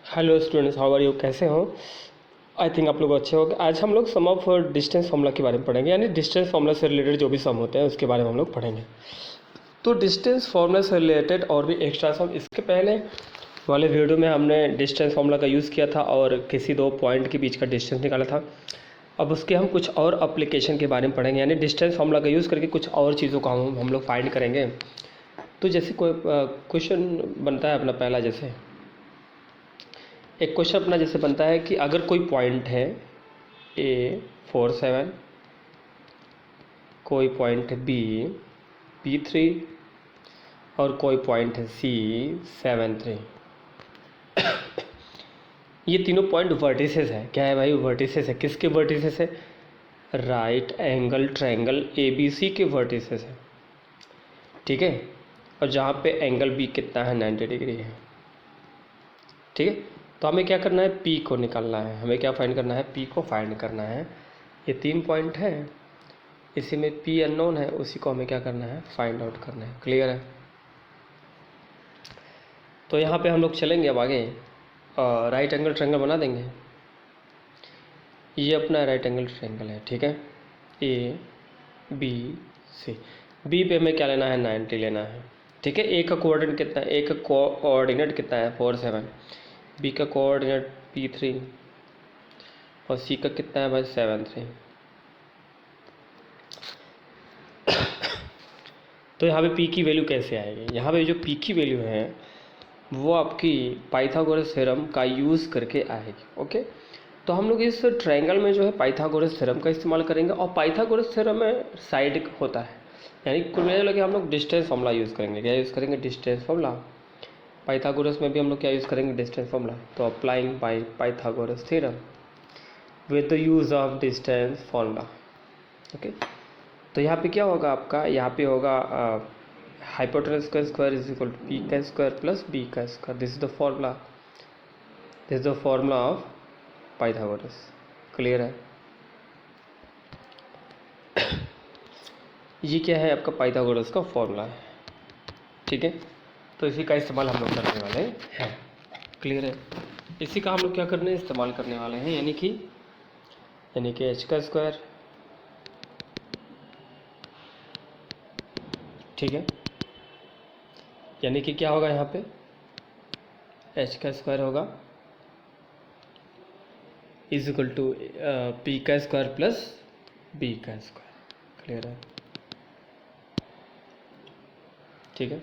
Hello students, how are you? कैसे हो? I think आप लोग अच्छे हो। आज हम लोग सम ऑफ डिस्टेंस फार्मूला के बारे में पढ़ेंगे, यानी डिस्टेंस फार्मूला से रिलेटेड जो भी सम होते हैं उसके बारे में हम लोग पढ़ेंगे। तो डिस्टेंस फार्मूला से रिलेटेड और भी एक्स्ट्रा सम इसके पहले वाले वीडियो में हमने डिस्टेंस फार्मूला का यूज़ किया था और किसी दो पॉइंट के बीच का डिस्टेंस निकाला था। अब उसके हम कुछ और एप्लीकेशन के बारे में पढ़ेंगे, यानी डिस्टेंस फार्मूला का यूज़ करके कुछ और चीज़ों का हम लोग फाइंड करेंगे। तो जैसे कोई क्वेश्चन बनता है अपना पहला, जैसे एक क्वेश्चन अपना जैसे बनता है कि अगर कोई पॉइंट है A47, कोई पॉइंट है B3 और कोई पॉइंट है C73। ये तीनों पॉइंट वर्टिसेस है। क्या है भाई? वर्टिसेस है। किसके वर्टिसेस है? राइट एंगल ट्रायंगल ABC के वर्टिसेस है। ठीक है। और जहाँ पे एंगल B कितना है? 90 डिग्री है। ठीक है। तो हमें क्या करना है? P को निकालना है। हमें क्या फाइंड करना है? P को फाइंड करना है। ये तीन पॉइंट है, इसी में P अननोन है, उसी को हमें क्या करना है? फाइंड आउट करना है। क्लियर है? तो यहाँ पे हम लोग चलेंगे अब आगे, राइट एंगल ट्रायंगल बना देंगे। ये अपना राइट एंगल ट्रायंगल है। ठीक है। ABC। B पे हमें क्या लेना है? 90 लेना है। ठीक है। A का कोऑर्डिनेट कितना है? A का कोऑर्डिनेट कितना है? 47। B का कोऑर्डिनेट P3 और C का कितना है भाई? 73। तो यहाँ पे P की वैल्यू कैसे आएगी? यहाँ पे जो P की वैल्यू है वो आपकी पाइथागोरस थ्योरम का यूज़ करके आएगी। ओके। तो हम लोग इस ट्रायंगल में जो है पाइथागोरस थ्योरम का इस्तेमाल करेंगे, और पाइथागोरस थ्योरम में साइड होता है, यानी कुल मिला के हम लोग डिस्टेंस फार्मूला यूज़ करेंगे। क्या यूज़ करेंगे? Distance formula. पाइथागोरस में भी हम लोग क्या यूज़ करेंगे? Distance formula. तो applying by Pythagoras theorem with the use of distance formula. Okay. तो यहाँ पे क्या होगा आपका? यहाँ पे होगा हाइपोटेनस का square is equal to P का स्क्वायर प्लस B का square. This is the formula. This is the formula of Pythagoras. Clear है? ये क्या है? आपका पाइथागोरस का फॉर्मूला है। ठीक है। तो इसी का इस्तेमाल हम लोग करने वाले हैं। क्लियर है? इसी का हम लोग क्या करने इस्तेमाल करने वाले हैं, यानी कि h का स्क्वायर। ठीक है। यानी कि क्या होगा यहाँ पे? h का स्क्वायर होगा इज इक्वल टू P का स्क्वायर प्लस B का स्क्वायर। क्लियर है? ठीक है।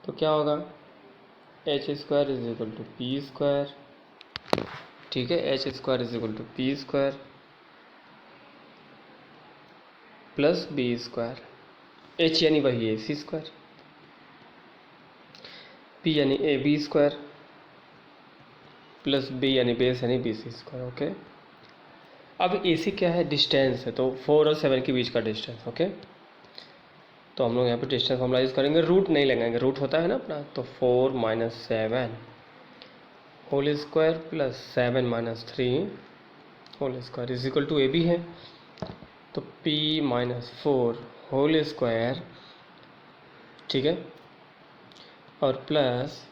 तो क्या होगा? H square is equal to P square. ठीक है। H square is equal to P square plus B square. H यानी वही ए सी स्क्वायर, पी यानी A B square plus B यानी बेस यानी बी सी स्क्वायर। ओके। अब A सी क्या है? डिस्टेंस है, तो 4 और 7 के बीच का डिस्टेंस। ओके। तो हम लोग यहाँ पे डिस्टेंस फॉर्मूला यूज़ करेंगे। रूट नहीं लगाएंगे, रूट होता है ना अपना, तो 4 minus 7 whole square plus 7 minus 3 whole square is equal to A B है, तो p माइनस 4 होल स्क्वायर। ठीक है। और प्लस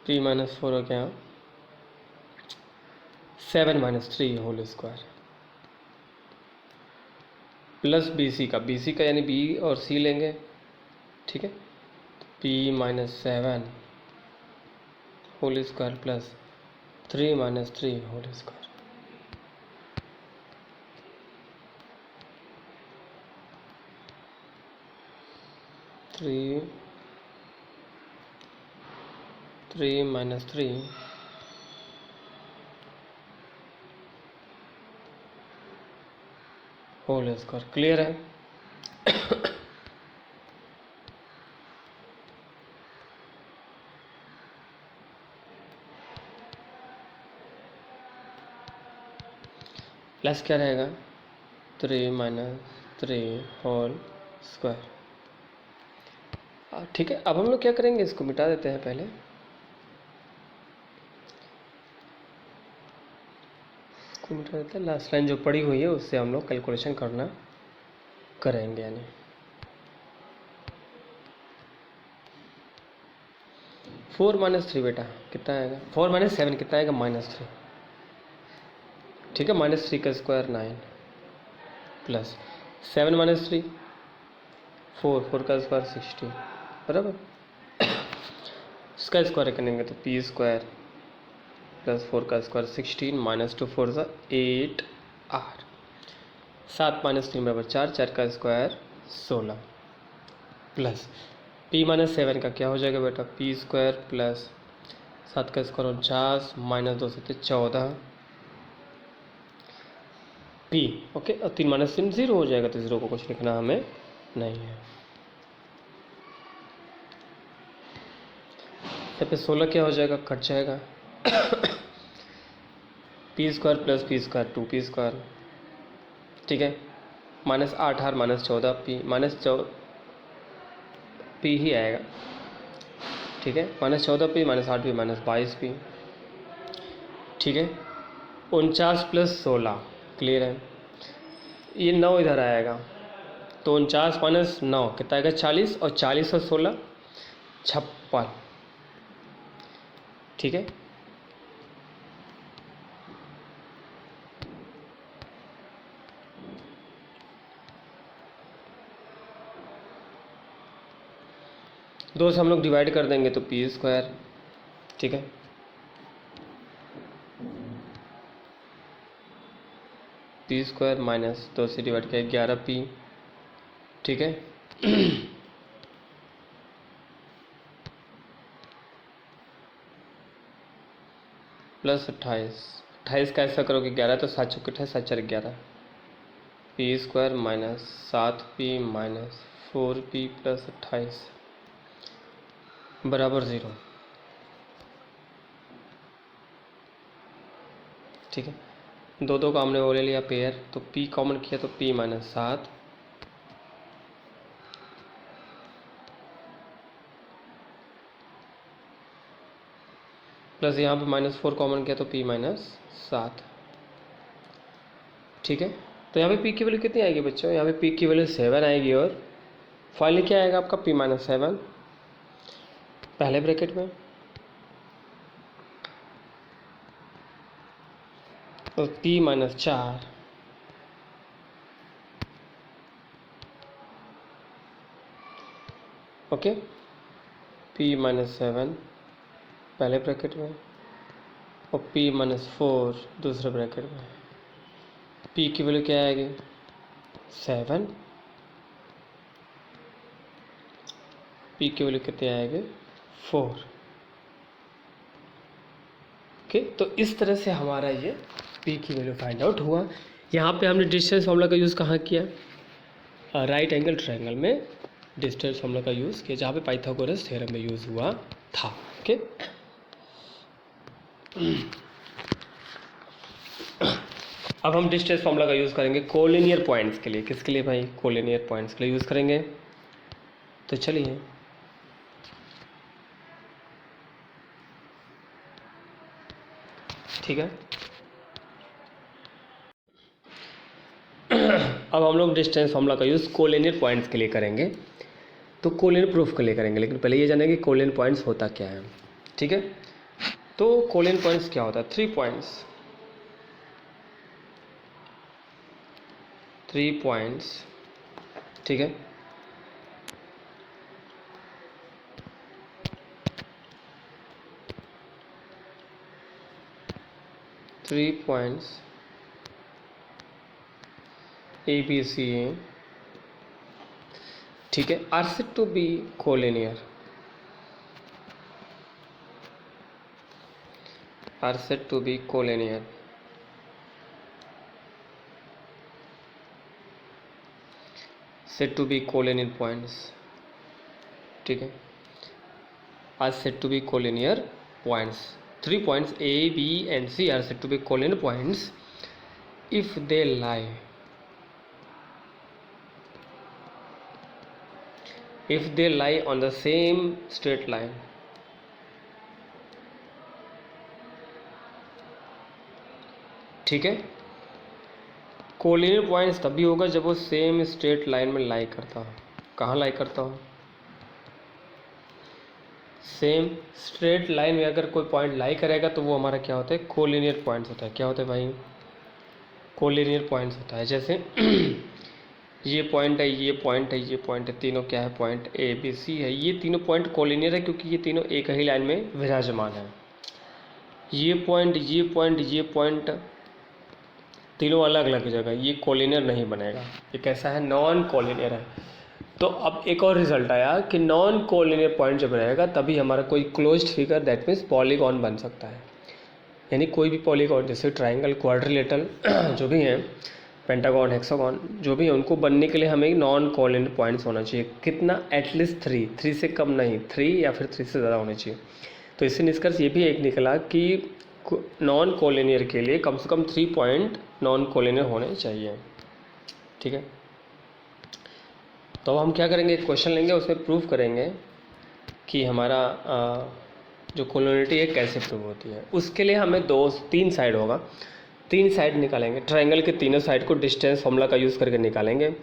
p माइनस 4 हो गया 7 minus 3 whole square plus B C का यानी b और c लेंगे। ठीक है। p minus 7 whole square plus 3 minus 3 whole square. Three minus 3 whole square. Clear है? प्लस क्या रहेगा? 3 माइनस 3 होल स्क्वायर। ठीक है, अब हम लोग क्या करेंगे, इसको मिटा देते हैं पहले। इसको मिटा देते हैं, लास्ट लाइन जो पड़ी हुई है उससे हम लोग कैलकुलेशन करना करेंगे। यानी 4 - 3 बेटा कितना आएगा, 4 - 7 कितना आएगा, -3। ठीक है, -3 का स्क्वायर 9 प्लस 7 - 3 4, 4 का स्क्वायर 16 बराबर। इसका स्क्वायर करेंगे तो p स्क्वायर प्लस 4 का स्क्वायर 16 -2 4 सा 8 r 7 - 3 बराबर 4, 4 का स्क्वायर 16 प्लस p - 7 का क्या हो जाएगा बेटा, p स्क्वायर प्लस 7 का स्क्वायर 49 -2 से 14 p। ओके, और 3 - 3 0 हो जाएगा, तो 0 को कुछ लिखना हमें नहीं है। यहाँ पे 16 क्या हो जाएगा, कट जाएगा। P square plus P square 2p square, ठीक है, -8 r -14 p -p ही आएगा। ठीक है, -14p -8p -22p। ठीक है, 49 + 16 क्लियर है। ये 9 इधर आएगा, तो 49 - 9 कितना आएगा, 40, और 40 और 16 56। ठीक है, दो से हम लोग डिवाइड कर देंगे तो p स्क्वायर। ठीक है, p स्क्वायर माइनस 2 से डिवाइड किया 11p। ठीक है, प्लस 28 का ऐसा करोगे 11 तो 7 चौके 28, 7 4 11 p square minus 7p minus 4p plus 28 बराबर 0। ठीक है, दो का हमने वो ले लिया पेयर, तो p कॉमन किया तो p - 7 प्लस यहाँ पे -4 कॉमन किया तो p - 7। ठीक है, तो यहाँ पे p की वैल्यू कितनी आएगी बच्चों, यहाँ पे p की वैल्यू 7 आएगी, और फाइनली क्या आएगा आपका p - 7 पहले ब्रैकेट में, और p - 4 ओके, p - 7 पहले ब्रैकेट में, और p - 4 दूसरे ब्रैकेट में। p की वैल्यू क्या आएगी, 7, p की वैल्यू कितनी आएगी, 4। ओके, तो इस तरह से हमारा ये p की वैल्यू फाइंड आउट हुआ। यहाँ पे हमने डिस्टेंस फार्मूला का यूज़ कहाँ किया, राइट एंगल ट्रायंगल में डिस्टेंस फार्मूला का यूज़ किया, जहाँ पे पाइथागोरस थ्योरम में यूज़ हुआ था। ओके, अब हम डिस्टेंस फार्मूला का यूज़ करेंगे कोलिनियर पॉइंट्स के लिए। किसके लिए भाई, कोलिनियर पॉइंट्स के लिए यूज़ करेंगे। तो चलिए, ठीक है, अब हम लोग डिस्टेंस फार्मूला का यूज़ कोलिनियर पॉइंट्स के लिए करेंगे। तो कोलिनियर प्रूफ के लिए करेंगे, लेकिन पहले ये जानेंगे कोलिनियर पॉइंट्स होता क्या है। ठीक है, तो कोलिनियर पॉइंट्स क्या होता है, 3 पॉइंट्स, 3 पॉइंट्स। ठीक है, three points A B C A, ठीक है, are said to be collinear, are said to be collinear. Said to be collinear points. ठीक है, are said to be collinear points. 3 points A, B and C are said to be collinear points if they lie if they lie on the same straight line. ठीक है, collinear points तभी होगा जब वो same straight line में लाई करता हो। कहाँ लाई करता हो? सेम स्ट्रेट लाइन में अगर कोई पॉइंट लाई करेगा तो वो हमारा क्या होता है? कोलिनियर पॉइंट्स होता है। क्या होता है भाई? कोलिनियर पॉइंट्स होता है। जैसे ये पॉइंट है, ये पॉइंट है, ये पॉइंट है, तीनों क्या है? पॉइंट ए बी सी है। ये तीनों पॉइंट कोलिनियर है क्योंकि ये तीनों एक ही लाइन में विराजमान है। ये पॉइंट, ये पॉइंट, ये पॉइंट तीनों अलग अलग जगह, ये कोलिनियर नहीं बनेगा। ये कैसा है? नॉन कोलिनियर है। तो अब एक और रिजल्ट आया कि नॉन कोलिनियर पॉइंट जब रहेगा तभी हमारा कोई closed figure, that means polygon बन सकता है। यानी कोई भी पॉलीगॉन, जैसे ट्राइंगल, क्वाड्रिलेटरल जो भी हैं, पेंटागॉन, हेक्सागॉन, जो भी है, उनको बनने के लिए हमें नॉन कोलिनियर पॉइंट्स होना चाहिए। कितना? एटलीस्ट 3 से कम नहीं, 3 या फिर 3 से ज़्यादा होने चाहिए। तो इससे निष्कर्ष ये भी एक निकला कि नॉन कोलिनियर के लिए कम से कम 3 पॉइंट नॉन कोलिनियर होने चाहिए। ठीक है, तो अब हम क्या करेंगे? एक क्वेश्चन लेंगे, उसमें प्रूफ करेंगे कि हमारा जो कोलिनियरिटी है कैसे प्रूव होती है। उसके लिए हमें 3 साइड होगा, 3 साइड निकालेंगे। ट्रायंगल के तीनों साइड को डिस्टेंस फॉर्मूला का यूज़ करके निकालेंगे।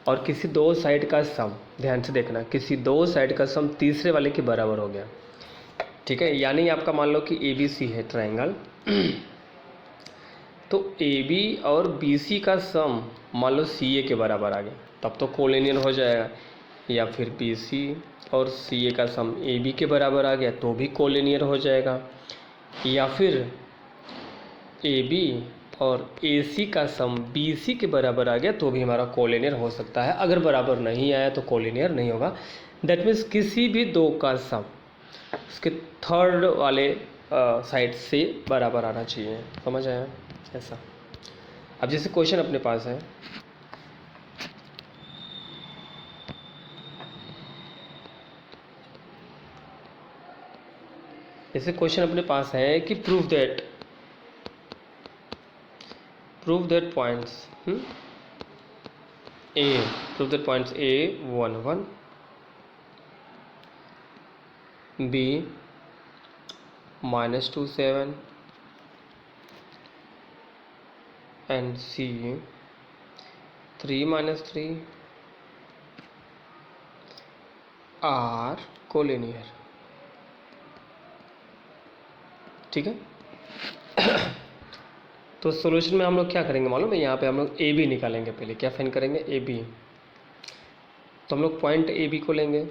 और किसी 2 साइड का सम, ध्यान से देखना, किसी 2 साइड का सम तीसरे वाले के बराबर हो गया। ठीक है, यानी आपका मान लो कि ए बी सी है ट्रायंगल, तो ए बी और बी सी का सम मान लो सी ए के बराबर आ गया, तब तो कोलिनियर हो जाएगा। या फिर बी सी और सी ए का सम ए बी के बराबर आ गया तो भी कोलिनियर हो जाएगा। या फिर ए बी और ए सी का सम बी सी के बराबर आ गया तो भी हमारा कोलिनियर हो सकता है। अगर बराबर नहीं आया तो कोलिनियर नहीं होगा। दैट मीन्स किसी भी 2 का सम उसके थर्ड वाले साइड से बराबर आना चाहिए। समझ आया? ऐसा। अब जैसे क्वेश्चन अपने पास है, जैसे क्वेश्चन अपने पास है कि prove that points A, prove that points A 1 1, B -2 7 and C 3 -3 are collinear. ठीक है, तो सॉल्यूशन में हम लोग क्या करेंगे मालूम है? यहाँ पे हम लोग ए बी निकालेंगे। पहले क्या फाइंड करेंगे? A B. तो हम लोग पॉइंट ए बी को लेंगे।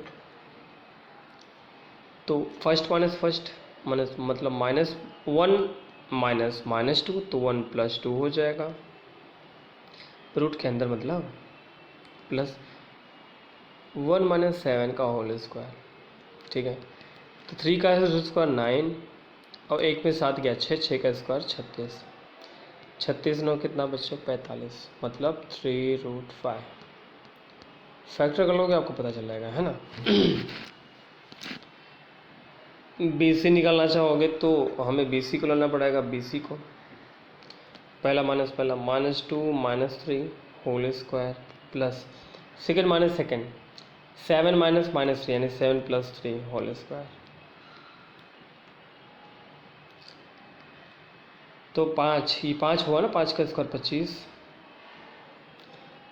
तो फर्स्ट माइनस फर्स्ट माइनस मतलब -1 -2, तो 1 + 2 हो जाएगा रूट के अंदर, मतलब प्लस 1 - 7 का होल स्क्वायर। ठीक है, तो 3 का स्क्वायर 9 और 1 में 7 गया 6, 6 का स्क्वायर 36, 36 9 कितना बच्चों? 45, मतलब 3√5। फैक्टर कर लोगे आपको पता चल जाएगा, है ना। बी सी निकालना चाहोगे तो हमें बी सी को लेना पड़ेगा। बी सी को पहला -2 -3 whole square plus second minus second 7 -3 यानी 7 + 3 होल स्क्वायर। तो 5, ये 5 हुआ ना, 5 का स्क्वायर 25,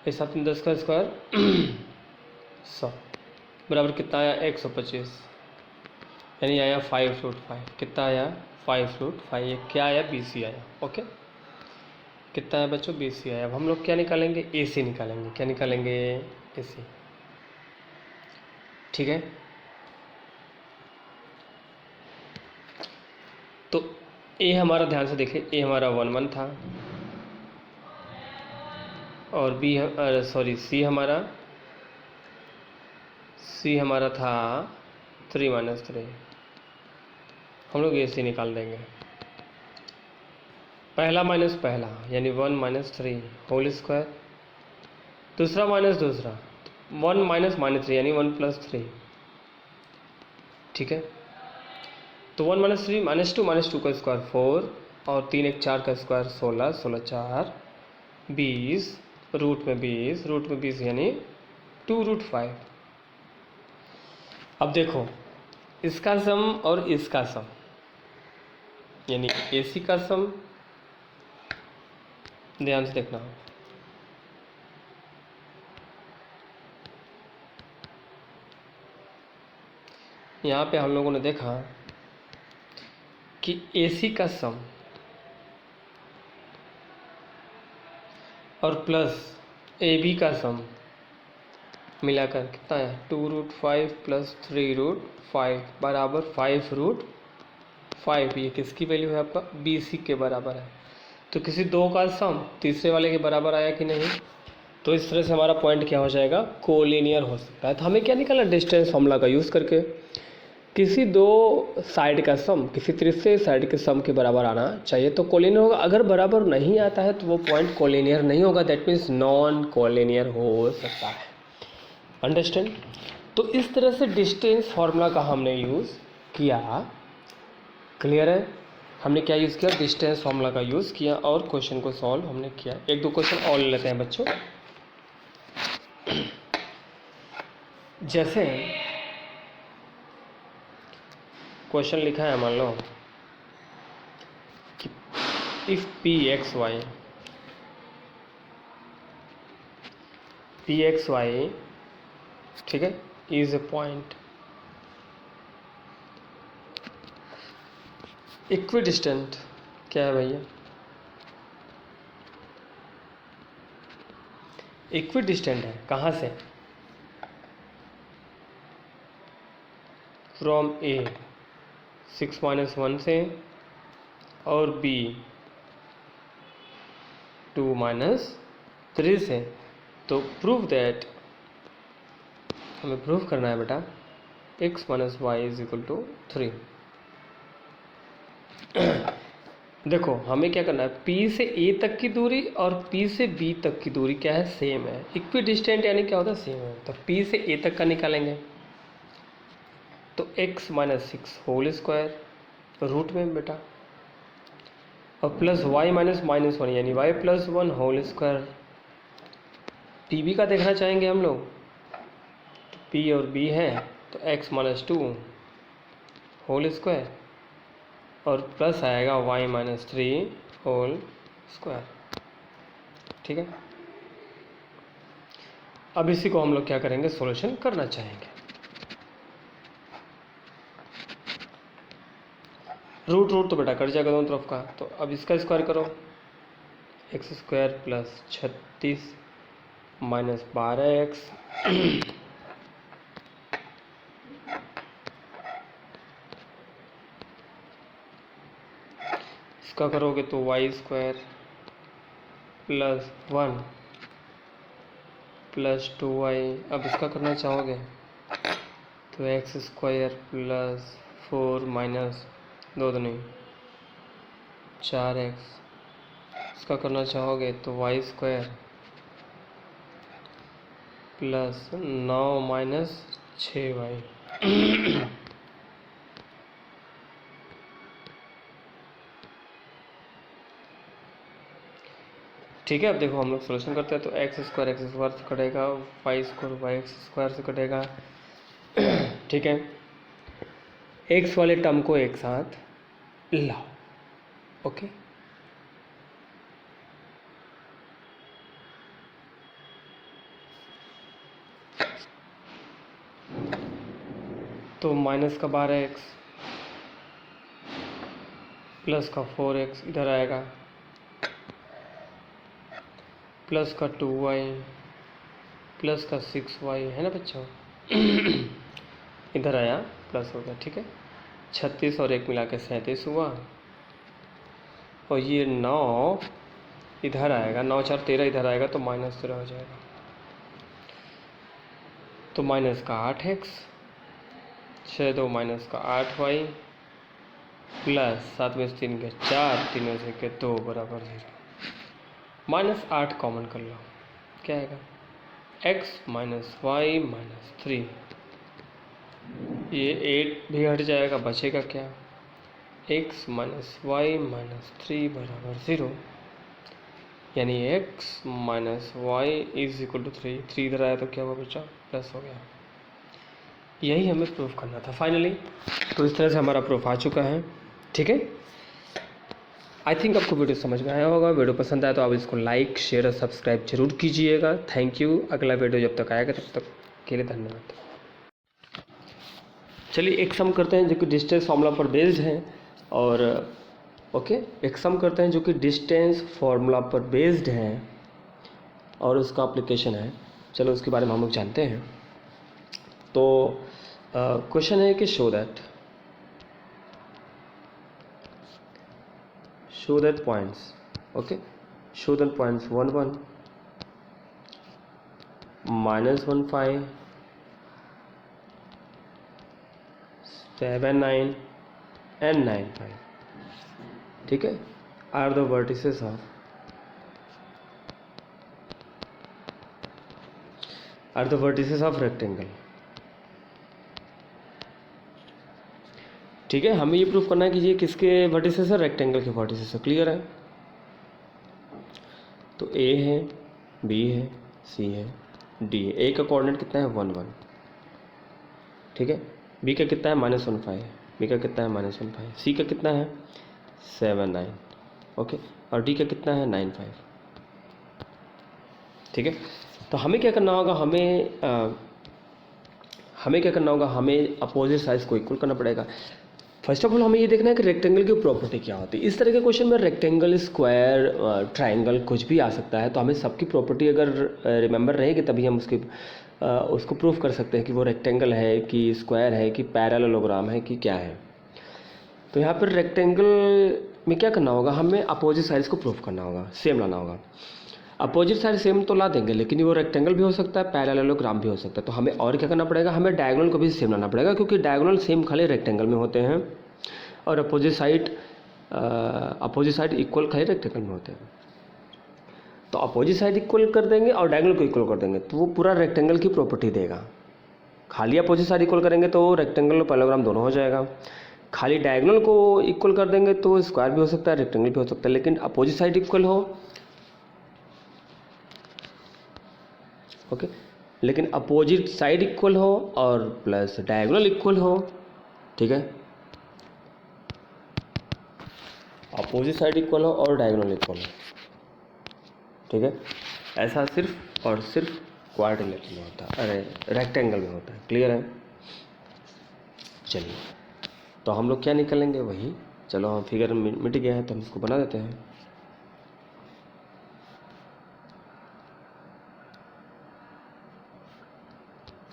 इस 7 10 का स्क्वायर 100 बराबर कितना आया? 125, यानी आया 5√5। कितना आया? 5√5। ये क्या आया? बी सी आया। ओके, कितना आया बच्चों? बी सी आया। अब हम लोग क्या निकालेंगे? ए सी निकालेंगे। क्या निकालेंगे? ए सी। ठीक है, तो ए हमारा, ध्यान से देखिए, ए हमारा 1 1 था और बी सॉरी सी हमारा था 3 - 3। हम लोग ए सी निकाल देंगे। पहला माइनस पहला यानी 1 - 3 होल स्क्वायर, दूसरा माइनस दूसरा 1 - -3 यानी 1 + 3। ठीक है, तो 1 - 3 -2 का स्क्वायर 4 और 3 1 4 का स्क्वायर 16, 16 4 20, रूट में 20 यानी 2√5। अब देखो इसका सम और इसका सम, यानी AC का सम, ध्यान से देखना हो, यहाँ पे हम लोगों ने देखा कि AC का सम और प्लस AB का सम मिलाकर कितना है 2√5 + 3√5 बराबर 5√5। ये किसकी वैल्यू है आपका BC के बराबर है। तो किसी दो का सम तीसरे वाले के बराबर आया कि नहीं, तो इस तरह से हमारा पॉइंट क्या हो जाएगा, कोलिनियर हो सकता है। तो हमें क्या निकालना, डिस्टेंस फॉर्मूला का यूज़ करके किसी दो साइड का सम किसी तीसरे साइड के सम के बराबर आना चाहिए तो कोलिनियर होगा। अगर बराबर नहीं आता है तो वो पॉइंट कोलिनियर नहीं होगा, दैट मीन्स नॉन कोलिनियर हो सकता है। अंडरस्टैंड। तो इस तरह से डिस्टेंस फार्मूला का हमने यूज़ किया। क्लियर है, हमने क्या यूज़ किया, डिस्टेंस फार्मूला का यूज़ किया और क्वेश्चन को सॉल्व हमने किया। एक दो क्वेश्चन और ले लेते हैं बच्चों। जैसे क्वेश्चन लिखा है, मान लो कि इफ pxy ठीक है इज ए पॉइंट इक्विडिस्टेंट, क्या है भैया, इक्विडिस्टेंट है कहाँ से, फ्रॉम A 6 - 1 से और B 2 - 3 से। तो प्रूव दैट, हमें प्रूव करना है बेटा x - y = 3। देखो हमें क्या करना है, P से A तक की दूरी और P से B तक की दूरी क्या है, सेम है। इक्विडिस्टेंट यानी क्या होता है, सेम है। तो P से A तक का निकालेंगे तो x - 6 होल स्क्वायर रूट में बेटा, और प्लस y - -1 यानी y + 1 होल स्क्वायर। PB का देखना चाहेंगे हम लोग, तो P और B है तो x - 2 होल स्क्वायर और प्लस आएगा y - 3 होल स्क्वायर। ठीक है, अब इसी को हम लोग क्या करेंगे, सॉल्यूशन करना चाहेंगे। रूट तो बेटा कट जाएगा दोनों तरफ का, तो अब इसका स्क्वायर करो, x² + 36 - 12x इसका करोगे तो y² + 1 + 2y। अब इसका करना चाहोगे तो x² + 4 - 2 दूनी 4x। इसका करना चाहोगे तो y² + 9 - 6y। ठीक है, अब देखो हम लोग सोल्यूशन करते हैं तो x² से कटेगा, y² से कटेगा। ठीक है, x वाले टर्म को एक साथ लाओ। ओके, तो माइनस का 12x प्लस का 4x इधर आएगा, प्लस का 2y प्लस का 6y है ना बच्चों। इधर आया प्लस हो गया। ठीक है, 36 और 1 मिला के 37 हुआ, और ये 9 इधर आएगा, 9 4 13 इधर आएगा तो -13 हो जाएगा। तो माइनस का 8x 6 2 माइनस का 8y प्लस 7 में से 3 के 4 3 में से के 2 बराबर 0। -8 कॉमन कर लो, क्या आएगा, x - y - 3। ये 8 भी हट जाएगा, बचेगा क्या, x - y - 3 बराबर 0, यानी x - y = 3 इधर आया तो क्या हुआ बच्चा, प्लस हो गया। यही हमें प्रूफ करना था फाइनली। तो इस तरह से हमारा प्रूफ आ चुका है। ठीक है, आई थिंक आपको वीडियो समझ में आया होगा। वीडियो पसंद आया तो आप इसको लाइक शेयर और सब्सक्राइब जरूर कीजिएगा। Thank you. अगला वीडियो जब तक आएगा तब तक के लिए धन्यवाद। चलिए एक सम करते हैं जो कि डिस्टेंस फार्मूला पर बेस्ड है। और ओके, एक सम करते हैं जो कि डिस्टेंस फार्मूला पर बेस्ड है और उसका एप्लीकेशन है। चलो उसके बारे में हम लोग जानते हैं। तो क्वेश्चन है कि show that points, okay, show that points 1 1 -1 5 7 9 and 9 5, ठीक है, are the vertices of rectangle. ठीक है, हमें ये प्रूफ करना है कि ये किसके वर्टिसेस है, रेक्टेंगल के वर्टिसेस है। क्लियर है? तो ए है, बी है, सी है, डी है। ए का कोऑर्डिनेट कितना है 1 1, ठीक है। बी का कितना है -1 5, बी का कितना है -1 5, सी का कितना है 7 9, ओके, और डी का कितना है 9 5, ठीक है। तो हमें क्या करना होगा, हमें क्या करना होगा, हमें अपोजिट साइज को इक्वल करना पड़ेगा। फर्स्ट ऑफ ऑल हमें ये देखना है कि रेक्टेंगल की प्रॉपर्टी क्या होती है। इस तरह के क्वेश्चन में रेक्टेंगल, स्क्वायर, ट्रायंगल कुछ भी आ सकता है। तो हमें सबकी प्रॉपर्टी अगर रिमेंबर रहेगी तभी हम उसको प्रूफ कर सकते हैं कि वो रेक्टेंगल है कि स्क्वायर है कि पैरेललोग्राम है कि क्या है। तो यहाँ पर रेक्टेंगल में क्या करना होगा, हमें अपोजिट साइड्स को प्रूफ करना होगा, सेम लाना होगा। अपोजिट साइड सेम तो ला देंगे, लेकिन वो रेक्टेंगल भी हो सकता है, पैरेललोग्राम भी हो सकता है। तो हमें और क्या करना पड़ेगा, हमें डायगोनल को भी सेम लाना पड़ेगा, क्योंकि डायगोनल सेम खाली रेक्टेंगल में होते हैं और अपोजिट साइड इक्वल खाली रेक्टेंगल में होते हैं। तो अपोजिट साइड इक्वल कर देंगे और डायगोनल को इक्वल कर देंगे तो वो पूरा रेक्टेंगल की प्रॉपर्टी देगा। खाली अपोजिट साइड इक्वल करेंगे तो रेक्टेंगल और पैरेललोग्राम दोनों हो जाएगा। खाली डायगोनल को इक्वल कर देंगे तो स्क्वायर भी हो सकता है, रेक्टेंगल भी हो सकता है। लेकिन अपोजिट साइड इक्वल हो, ओके, लेकिन अपोजिट साइड इक्वल हो और प्लस डायगोनल इक्वल हो, ठीक है, अपोजिट साइड इक्वल हो और डायगोनल इक्वल हो, ठीक है। ऐसा सिर्फ और सिर्फ क्वाड्रिलेटरल में होता है, अरे रेक्टेंगल में होता है। क्लियर है? चलिए, तो हम लोग क्या निकालेंगे वही। चलो हम फिगर मिट गया है तो हम इसको बना देते हैं।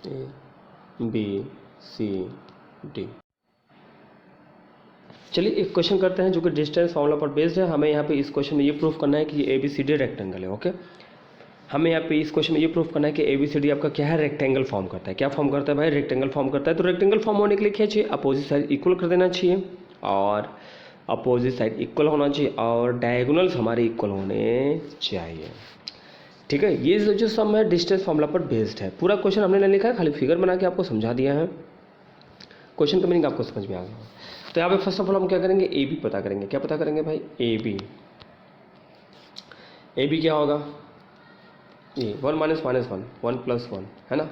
A B C D. चलिए एक क्वेश्चन करते हैं जो कि डिस्टेंस फार्मूला पर बेस्ड है। हमें यहाँ पे इस क्वेश्चन में ये प्रूफ करना है कि A B C D rectangle है, ओके। हमें यहाँ पे इस क्वेश्चन में ये प्रूफ करना है कि ए बी सी डी आपका क्या है, रेक्टेंगल फॉर्म करता है। क्या फॉर्म करता है भाई? रेक्टेंगल फॉर्म करता है। तो रेक्टेंगल फॉर्म होने के लिए क्या चाहिए, अपोजिट साइड इक्वल कर देना चाहिए और अपोजिट साइड इक्वल होना चाहिए और डायगोनल्स हमारे इक्वल होने चाहिए, ठीक है। ये जो सम है डिस्टेंस फार्मूला पर बेस्ड है। पूरा क्वेश्चन हमने नहीं लिखा है, खाली फिगर बना के आपको समझा दिया है। क्वेश्चन का मीनिंग आपको समझ में आ गया। तो यहाँ पे फर्स्ट ऑफ ऑल हम क्या करेंगे, ए बी पता करेंगे। क्या पता करेंगे भाई? ए बी क्या होगा, ये 1 - -1 1 + 1 है ना,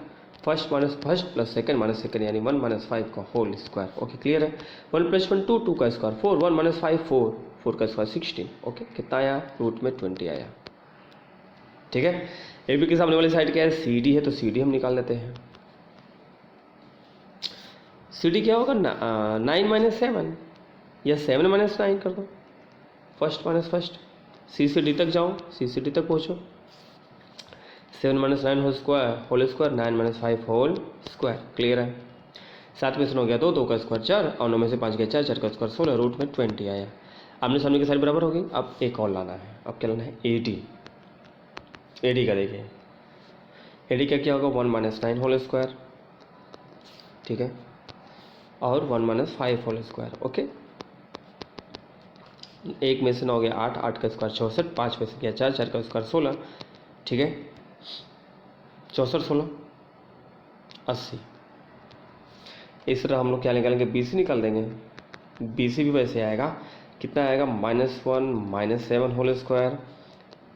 first minus first plus second minus second यानी 1 - 5 का होल स्क्वायर, ओके क्लियर है। 1 + 1 2 2 का स्क्वायर 4, 1 - 5 4 4 का स्क्वायर 16, ओके। कितना आया, रूट में 20 आया, ठीक है। ए बी के सामने वाली साइड क्या है, सी डी है, तो सी डी हम निकाल लेते हैं। सी डी क्या होगा, 9 - 7 या 7 - 9 कर दो, फर्स्ट माइनस फर्स्ट, सी से डी तक जाओ, सी से डी तक पहुँचो। 7 - 9 whole square 9 - 5 whole square, clear है। 7 में से 9 गया 2, 2 का स्क्वायर 4 और 9 में से 5 गया 4, 4 का स्क्वायर 16, रूट में 20 आया। आमने सामने की साइड बराबर होगी। अब एक और लाना है, अब क्या लाना है, ए डी का देखिए, ए डी क्या होगा 1 - 9 होल स्क्वायर, ठीक है, और 1 - 5 होल स्क्वायर, ओके। 1 में से 9 गया 8, 8 का स्क्वायर 64, 5 में से गया 4, 4 का स्क्वायर 16, ठीक है, 64 16 80। इस तरह हम लोग क्या निकालेंगे, बी सी निकाल देंगे। बी सी भी वैसे आएगा, कितना आएगा, -1 - 7 होल स्क्वायर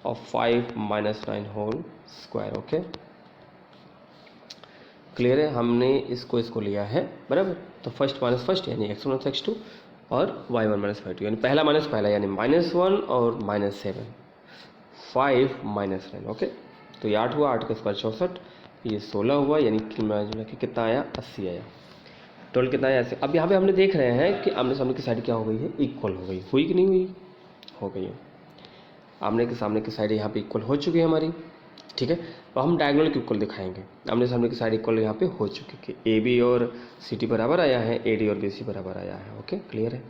और 5 - 9 होल स्क्वायर, ओके। क्लियर है, हमने इसको लिया है बराबर। तो फर्स्ट माइनस फर्स्ट यानी x1 माइनस x2 और y1 माइनस y2 यानी पहला माइनस पहला यानी -1 और -7 5 -9। ओके, तो ये 8 हुआ, 8 का स्क्वायर 64, ये 16 हुआ यानी कि कितना आया 80 आया। टोटल कितना आया 80। अब यहाँ पे हमने देख रहे हैं कि आमने सामने की साइड क्या हो गई है, इक्वल हो गई, हुई कि नहीं हुई, हो गई है। आमने के सामने की साइड यहाँ पे इक्वल हो चुकी है हमारी, ठीक है। तो हम डायगोनल की इक्वल दिखाएंगे, आमने सामने की साइड इक्वल यहाँ पे हो चुकी है, ए बी और सी टी बराबर आया है, ए डी और बी सी बराबर आया है। ओके, क्लियर है।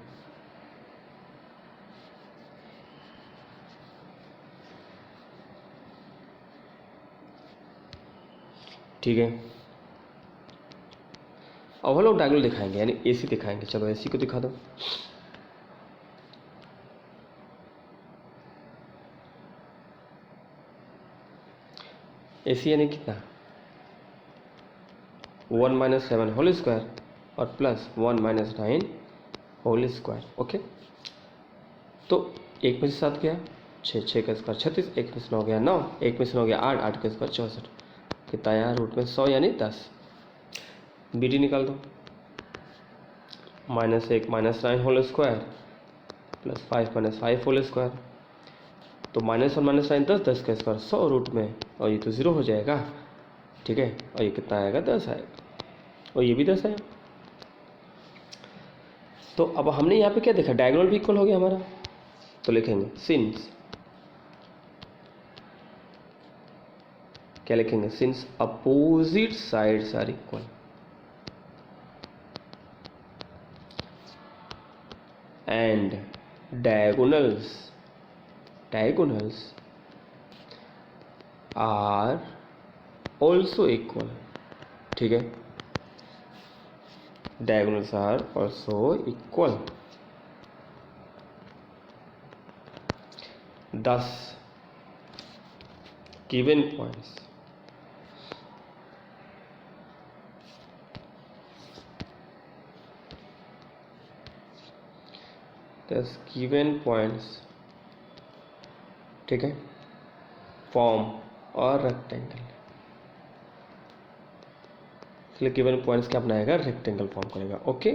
ठीक है, अब हम लोग डायगोनल दिखाएंगे यानी ए सी दिखाएंगे। चलो ए सी को दिखा दो। ए सी यानी कितना 1 माइनस 7 होल स्क्वायर और plus 1 minus 9 whole square. Okay, तो एक में से 7 गया 6, 6 का स्क्वायर 36, एक में से 9 गया 9, एक में से 9 गया 8, 8 का स्क्वायर 64, कितना आया रूट में 100 यानी 10। बी डी निकाल दो, -1 minus 9 whole square plus 5 minus 5 whole square. तो -1 माइनस 9 10, 10 का स्क्वायर 100 रूट में, और ये तो 0 हो जाएगा, ठीक है। और ये कितना आएगा 10 आएगा, और ये भी 10 आएगा। तो अब हमने यहाँ पे क्या देखा, डायगोनल भी इक्वल हो गया हमारा। तो लिखेंगे सिंस, क्या लिखेंगे, since opposite sides are equal and diagonals are also equal, ठीक है। Diagonals are also equal, thus given points ठीक है, फॉर्म और रेक्टेंगल, इसलिए गिवन पॉइंट्स क्या बनाएगा, रेक्टेंगल फॉर्म करेगा। ओके,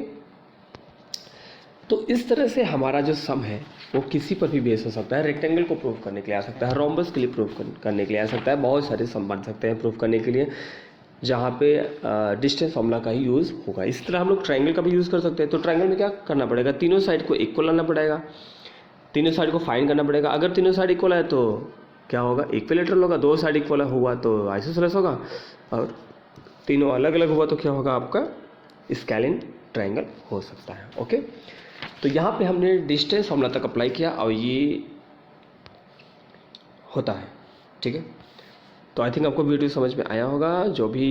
तो इस तरह से हमारा जो सम है वो किसी पर भी बेस हो सकता है, रेक्टेंगल को प्रूव करने के लिए आ सकता है, रोम्बस के लिए प्रूव करने के लिए आ सकता है, बहुत सारे सम बन सकते हैं प्रूव करने के लिए जहाँ पे डिस्टेंस फॉर्मूला का ही यूज़ होगा। इस तरह हम लोग ट्रायंगल का भी यूज़ कर सकते हैं। तो ट्रायंगल में क्या करना पड़ेगा, तीनों साइड को इक्वल लाना पड़ेगा, तीनों साइड को फाइंड करना पड़ेगा। अगर तीनों साइड इक्वल है तो क्या होगा, इक्विलेटरल होगा, दो साइड इक्वल हुआ तो आइसोसेलेस होगा, और तीनों अलग अलग हुआ तो क्या होगा, आपका स्केलिन ट्रायंगल हो सकता है। ओके, तो यहाँ पे हमने डिस्टेंस फॉर्मूला तक अप्लाई किया और ये होता है, ठीक है। तो आई थिंक आपको वीडियो समझ में आया होगा। जो भी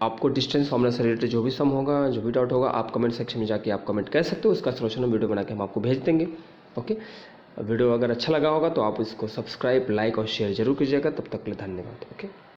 आपको डिस्टेंस फॉर्मूला से रिलेटेड जो भी सम होगा, जो भी डाउट होगा, आप कमेंट सेक्शन में जाके आप कमेंट कर सकते हो, उसका सोल्यूशन वीडियो बना के हम आपको भेज देंगे। ओके, वीडियो अगर अच्छा लगा होगा तो आप इसको सब्सक्राइब, लाइक और शेयर जरूर कीजिएगा। तब तक के लिए धन्यवाद। ओके।